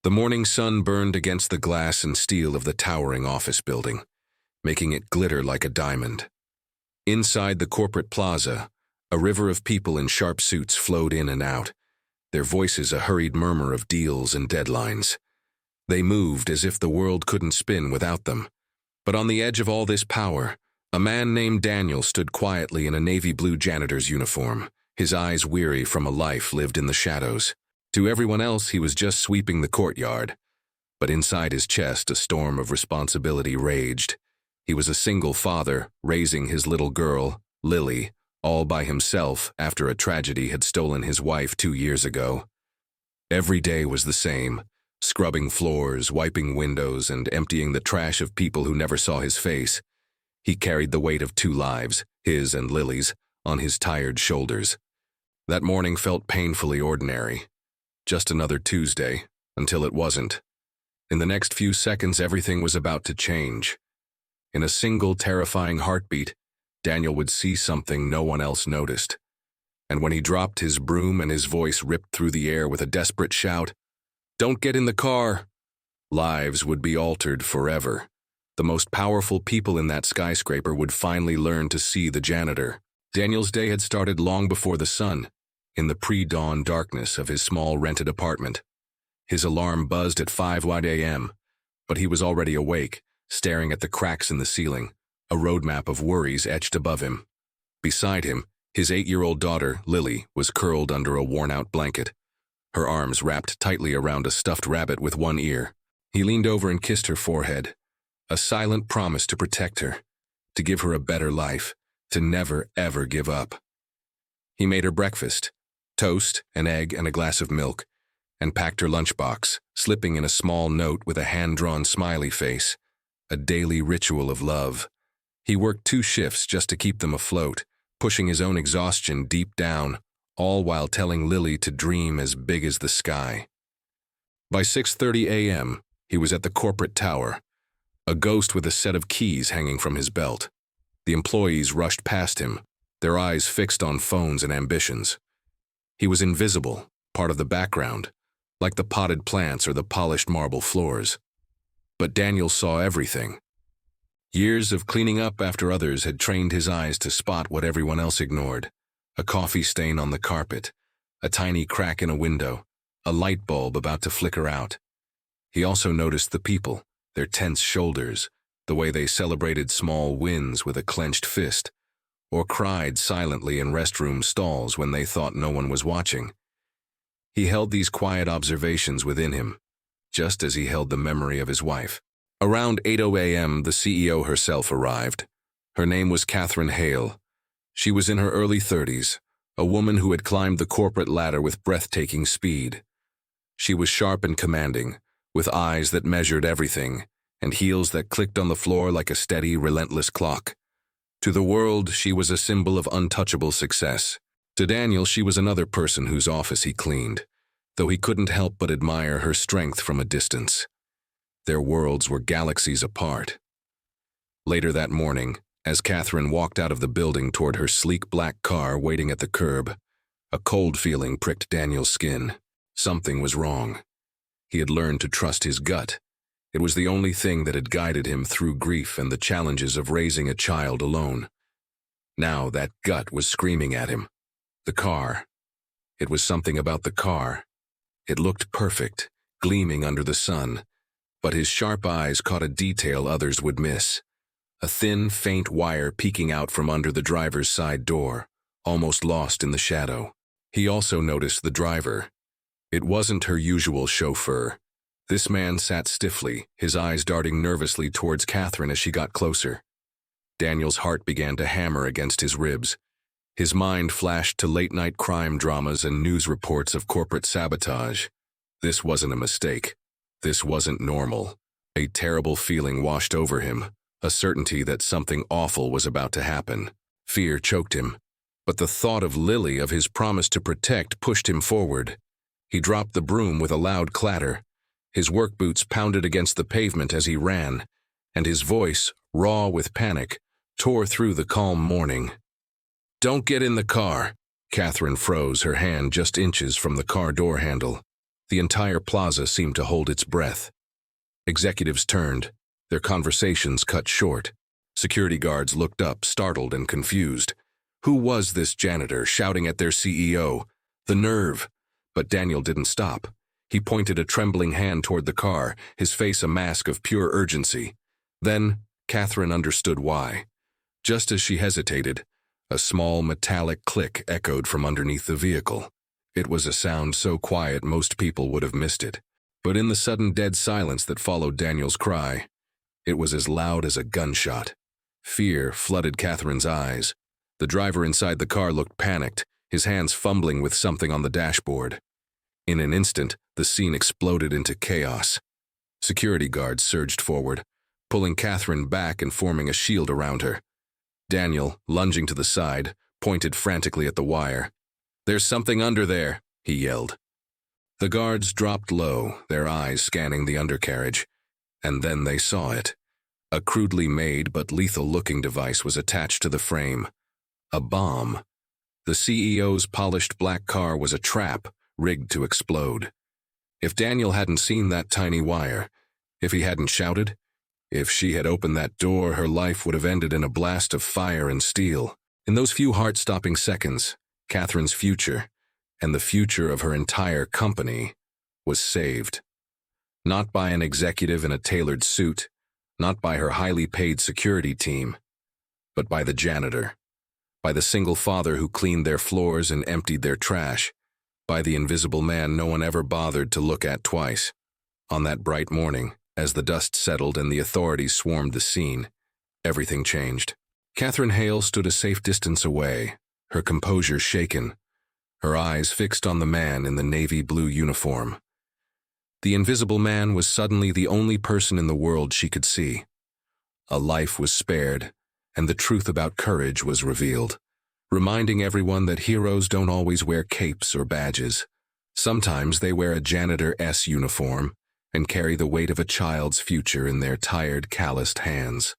The morning sun burned against the glass and steel of the towering office building, making it glitter like a diamond. Inside the corporate plaza, a river of people in sharp suits flowed in and out, their voices a hurried murmur of deals and deadlines. They moved as if the world couldn't spin without them. But on the edge of all this power, a man named Daniel stood quietly in a navy blue janitor's uniform, his eyes weary from a life lived in the shadows. To everyone else, he was just sweeping the courtyard. But inside his chest, a storm of responsibility raged. He was a single father, raising his little girl, Lily, all by himself after a tragedy had stolen his wife 2 years ago. Every day was the same, scrubbing floors, wiping windows, and emptying the trash of people who never saw his face. He carried the weight of 2 lives, his and Lily's, on his tired shoulders. That morning felt painfully ordinary. Just another Tuesday, until it wasn't. In the next few seconds, everything was about to change. In a single terrifying heartbeat, Daniel would see something no one else noticed. And when he dropped his broom and his voice ripped through the air with a desperate shout, "Don't get in the car!" lives would be altered forever. The most powerful people in that skyscraper would finally learn to see the janitor. Daniel's day had started long before the sun, in the pre-dawn darkness of his small rented apartment. His alarm buzzed at 5 a.m., but he was already awake, staring at the cracks in the ceiling, a roadmap of worries etched above him. Beside him, his 8-year-old daughter, Lily, was curled under a worn-out blanket, her arms wrapped tightly around a stuffed rabbit with one ear. He leaned over and kissed her forehead, a silent promise to protect her, to give her a better life, to never, ever give up. He made her breakfast, toast, an egg, and a glass of milk, and packed her lunchbox, slipping in a small note with a hand-drawn smiley face, a daily ritual of love. He worked 2 shifts just to keep them afloat, pushing his own exhaustion deep down, all while telling Lily to dream as big as the sky. By 6:30 a.m., he was at the corporate tower, a ghost with a set of keys hanging from his belt. The employees rushed past him, their eyes fixed on phones and ambitions. He was invisible, part of the background, like the potted plants or the polished marble floors. But Daniel saw everything. Years of cleaning up after others had trained his eyes to spot what everyone else ignored: a coffee stain on the carpet, a tiny crack in a window, a light bulb about to flicker out. He also noticed the people, their tense shoulders, the way they celebrated small wins with a clenched fist, or cried silently in restroom stalls when they thought no one was watching. He held these quiet observations within him, just as he held the memory of his wife. Around 8 a.m., the CEO herself arrived. Her name was Catherine Hale. She was in her early 30s, a woman who had climbed the corporate ladder with breathtaking speed. She was sharp and commanding, with eyes that measured everything, and heels that clicked on the floor like a steady, relentless clock. To the world, she was a symbol of untouchable success. To Daniel, she was another person whose office he cleaned, though he couldn't help but admire her strength from a distance. Their worlds were galaxies apart. Later that morning, as Catherine walked out of the building toward her sleek black car waiting at the curb, a cold feeling pricked Daniel's skin. Something was wrong. He had learned to trust his gut. It was the only thing that had guided him through grief and the challenges of raising a child alone. Now that gut was screaming at him. The car. It was something about the car. It looked perfect, gleaming under the sun, but his sharp eyes caught a detail others would miss. A thin, faint wire peeking out from under the driver's side door, almost lost in the shadow. He also noticed the driver. It wasn't her usual chauffeur. This man sat stiffly, his eyes darting nervously towards Catherine as she got closer. Daniel's heart began to hammer against his ribs. His mind flashed to late-night crime dramas and news reports of corporate sabotage. This wasn't a mistake. This wasn't normal. A terrible feeling washed over him, a certainty that something awful was about to happen. Fear choked him, but the thought of Lily, of his promise to protect, pushed him forward. He dropped the broom with a loud clatter. His work boots pounded against the pavement as he ran, and his voice, raw with panic, tore through the calm morning. "Don't get in the car." Catherine froze, her hand just inches from the car door handle. The entire plaza seemed to hold its breath. Executives turned, their conversations cut short. Security guards looked up, startled and confused. Who was this janitor shouting at their CEO? The nerve! But Daniel didn't stop. He pointed a trembling hand toward the car, his face a mask of pure urgency. Then, Catherine understood why. Just as she hesitated, a small metallic click echoed from underneath the vehicle. It was a sound so quiet most people would have missed it. But in the sudden dead silence that followed Daniel's cry, it was as loud as a gunshot. Fear flooded Catherine's eyes. The driver inside the car looked panicked, his hands fumbling with something on the dashboard. In an instant, the scene exploded into chaos. Security guards surged forward, pulling Catherine back and forming a shield around her. Daniel, lunging to the side, pointed frantically at the wire. "There's something under there," he yelled. The guards dropped low, their eyes scanning the undercarriage, and then they saw it. A crudely made but lethal-looking device was attached to the frame. A bomb. The CEO's polished black car was a trap, rigged to explode. If Daniel hadn't seen that tiny wire, if he hadn't shouted, if she had opened that door, her life would have ended in a blast of fire and steel. In those few heart-stopping seconds, Catherine's future, and the future of her entire company, was saved. Not by an executive in a tailored suit, not by her highly paid security team, but by the janitor, by the single father who cleaned their floors and emptied their trash, by the invisible man no one ever bothered to look at twice. On that bright morning, as the dust settled and the authorities swarmed the scene, everything changed. Catherine Hale stood a safe distance away, her composure shaken, her eyes fixed on the man in the navy blue uniform. The invisible man was suddenly the only person in the world she could see. A life was spared, and the truth about courage was revealed, reminding everyone that heroes don't always wear capes or badges. Sometimes they wear a janitor-s uniform and carry the weight of a child's future in their tired, calloused hands.